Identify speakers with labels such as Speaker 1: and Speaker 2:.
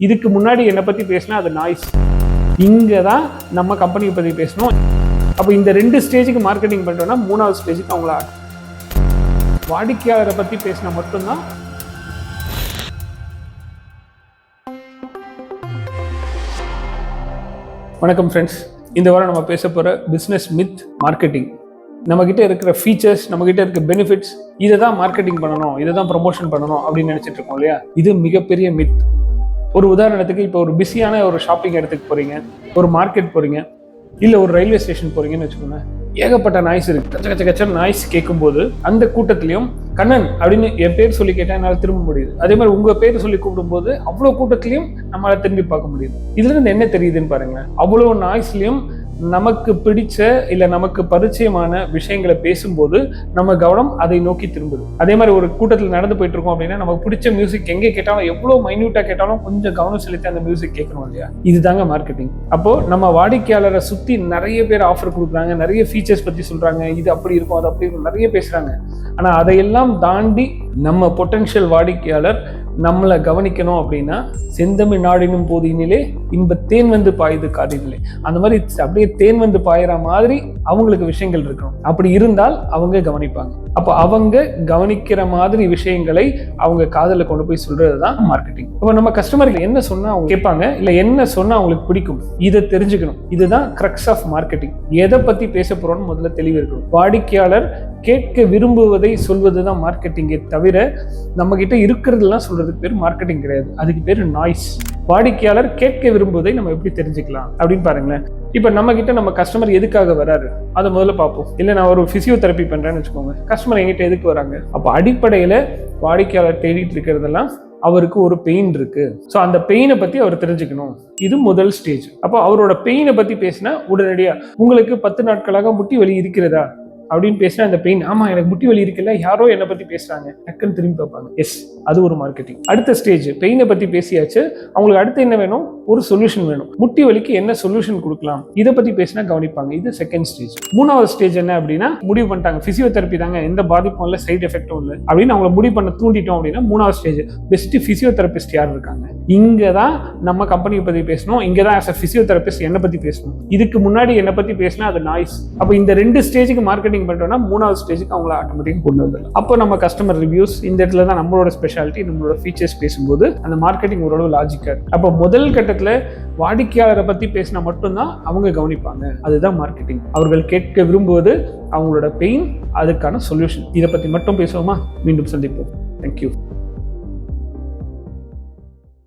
Speaker 1: இதுக்கு முன்னாடி என்னை பற்றி பேசினா அது நாய்ஸ். இங்கே தான் நம்ம கம்பெனியை பற்றி பேசணும். அப்போ இந்த 2 ஸ்டேஜுக்கு மார்க்கெட்டிங் பண்ணிட்டோம்னா 3வது ஸ்டேஜுக்கு அவங்கள வாடிக்கையாளரை பற்றி பேசினா மட்டும்தான். வணக்கம் ஃப்ரெண்ட்ஸ், இந்த வாரம் நம்ம பேச போகிற பிஸ்னஸ் மித் மார்க்கெட்டிங். நம்மக்கிட்ட இருக்கிற ஃபீச்சர்ஸ், நம்மக்கிட்ட இருக்க பெனிஃபிட்ஸ், இதை தான் மார்க்கெட்டிங் பண்ணணும், இதை தான் ப்ரமோஷன் பண்ணணும் அப்படின்னு நினச்சிட்டு இருக்கோம் இல்லையா? இது மிகப்பெரிய மித். ஒரு உதாரணத்துக்கு, இப்போ ஒரு பிஸியான ஒரு ஷாப்பிங் இடத்துக்கு போகிறீங்க, ஒரு மார்க்கெட் போகிறீங்க, இல்லை ஒரு ரயில்வே ஸ்டேஷன் போகிறீங்கன்னு வச்சுக்கோங்க. ஏகப்பட்ட நாய்ஸ் இருக்குது. கச்ச கச்ச கச்ச நாய்ஸ் கேட்கும்போது அந்த கூட்டத்திலையும் கண்ணன் அப்படின்னு என் பேர் சொல்லி கேட்டால் என்னால் திரும்ப முடியுது. அதே மாதிரி உங்கள் பேர் சொல்லி கூப்பிடும்போது அவ்வளோ கூட்டத்திலையும் நம்மளால் திரும்பி பார்க்க முடியுது. இதுலேருந்து என்ன தெரியுதுன்னு பாருங்களேன். அவ்வளோ நாய்ஸ்லையும் நமக்கு பிடிச்ச இல்லை நமக்கு பரிச்சயமான விஷயங்களை பேசும்போது நம்ம கவனம் அதை நோக்கி திரும்புது. அதே மாதிரி ஒரு கூட்டத்தில் நடந்து போயிட்டு இருக்கோம் அப்படின்னா நமக்கு பிடிச்ச மியூசிக் எங்கே கேட்டாலும், எவ்வளோ மைன்யூட்டாக கேட்டாலும் கொஞ்சம் கவனம் செலுத்தி அந்த மியூசிக் கேட்கணும் இல்லையா? இதுதாங்க மார்க்கெட்டிங். அப்போ நம்ம வாடிக்கையாளரை சுற்றி நிறைய பேர் ஆஃபர் கொடுக்குறாங்க, நிறைய ஃபீச்சர்ஸ் பற்றி சொல்கிறாங்க, இது அப்படி இருக்கும், அது அப்படி இருக்கும், நிறைய பேசுகிறாங்க. ஆனால் அதையெல்லாம் தாண்டி நம்ம பொட்டன்ஷியல் வாடிக்கையாளர் நம்மளை கவனிக்கணும் அப்படின்னா, செந்தமிழ் நாடினும் போதினிலே இன்ப தேன் வந்து பாயுது காதினிலே, அந்த மாதிரி அப்படியே தேன் வந்து பாயிற மாதிரி அவங்களுக்கு விஷயங்கள் இருக்கணும். அப்படி இருந்தால் அவங்க கவனிப்பாங்க. அப்போ அவங்க கவனிக்கிற மாதிரி விஷயங்களை அவங்க காதல கொண்டு போய் சொல்றது தான் மார்க்கெட்டிங். இப்போ நம்ம கஸ்டமருக்கு என்ன சொன்னா அவங்க கேட்பாங்க, இல்லை என்ன சொன்னா அவங்களுக்கு பிடிக்கும், இதை தெரிஞ்சுக்கணும். இதுதான் கிரக்ஸ் ஆஃப் மார்க்கெட்டிங். எதை பத்தி பேச போறோம்னு முதல்ல தெளிவு இருக்கணும். வாடிக்கையாளர் கேட்க விரும்புவதை சொல்வதுதான் மார்க்கெட்டிங்கே தவிர நம்ம கிட்ட இருக்கிறதெல்லாம் சொல்றதுக்கு பேர் மார்க்கெட்டிங் கிடையாது. அதுக்கு பேர் நாய்ஸ். வாடிக்கையாளர் கேட்க விரும்புவதை நம்ம எப்படி தெரிஞ்சுக்கலாம் அப்படின்னு பாருங்களேன். இப்போ நம்ம கிட்ட நம்ம கஸ்டமர் எதுக்காக வராரு அதை முதல்ல பார்ப்போம். இல்லை நான் ஒரு பிசியோதெரப்பி பண்றேன்னு வச்சுக்கோங்க, கஸ்டமர் எங்கிட்ட எதுக்கு வராங்க? அப்போ அடிப்படையில வாடிக்கையாளர் தேடிட்டு இருக்கிறதெல்லாம் அவருக்கு ஒரு பெயின் இருக்கு. ஸோ அந்த பெயினை பத்தி அவர் தெரிஞ்சுக்கணும். இது முதல் ஸ்டேஜ். அப்போ அவரோட பெயினை பத்தி பேசினா உடனடியா உங்களுக்கு 10 நாட்களாக முட்டி வலி இருக்கிறதா அப்படின்னு பேசினா அந்த பெயின், ஆமா எனக்கு முட்டி வலி இருக்குல்ல, யாரோ என்னை பத்தி பேசுறாங்க, டக்குன்னு திரும்பி பார்ப்பாங்க. எஸ், அது ஒரு மார்க்கெட்டிங். அடுத்த ஸ்டேஜ், பெயினை பத்தி பேசியாச்சு, அவங்களுக்கு அடுத்து என்ன வேணும்? ஒரு சொல்யூஷன் வேணும். முட்டி வலிக்கு என்ன சொல்யூஷன் கொடுக்கலாம், இதை பத்தி பேசினா கவனிப்பாங்க. இது செகண்ட் ஸ்டேஜ். 3வது ஸ்டேஜ் என்ன அப்படின்னா, முடிவு பண்ணிட்டாங்க பிசியோதெரப்பி தாங்க, எந்த பாதிப்பும் இல்லை, சைட் எஃபெக்டும் இல்லை அப்படின்னு அவங்களை முடிவு பண்ண தூண்டிட்டோம் அப்படின்னா 3வது ஸ்டேஜ், பெஸ்ட் பிசியோதெரபிஸ்ட் யார் இருக்காங்க, இங்கே தான் நம்ம கம்பெனியை பற்றி பேசணும், இங்கே தான் ஆஸ் அ பிசியோதெரபிஸ்ட் என்னை பற்றி பேசணும். இதுக்கு முன்னாடி என்னை பற்றி பேசினா அது நாய்ஸ். அப்போ இந்த 2 ஸ்டேஜுக்கு மார்க்கெட்டிங் பண்ணிட்டோம்னா 3வது ஸ்டேஜுக்கு அவங்கள ஆட்டோமேட்டிக்காக கொண்டு வந்துடலாம். அப்போ நம்ம கஸ்டமர் ரிவ்யூஸ், இந்த இடத்துல தான் நம்மளோட ஸ்பெஷாலிட்டி, நம்மளோட ஃபீச்சர்ஸ் பேசும்போது அந்த மார்க்கெட்டிங் ஓரளவு லாஜிக்காக இருக்கு. அப்போ முதல் கட்டத்தில் வாடிக்கையாளரை பற்றி பேசினா மட்டும்தான் அவங்க கவனிப்பாங்க. அதுதான் மார்க்கெட்டிங். அவர்கள் கேட்க விரும்புவது அவங்களோட பெயின், அதுக்கான சொல்யூஷன். இதை பற்றி மட்டும் பேசுவோமா? மீண்டும் சந்திப்போம். தேங்க்யூ.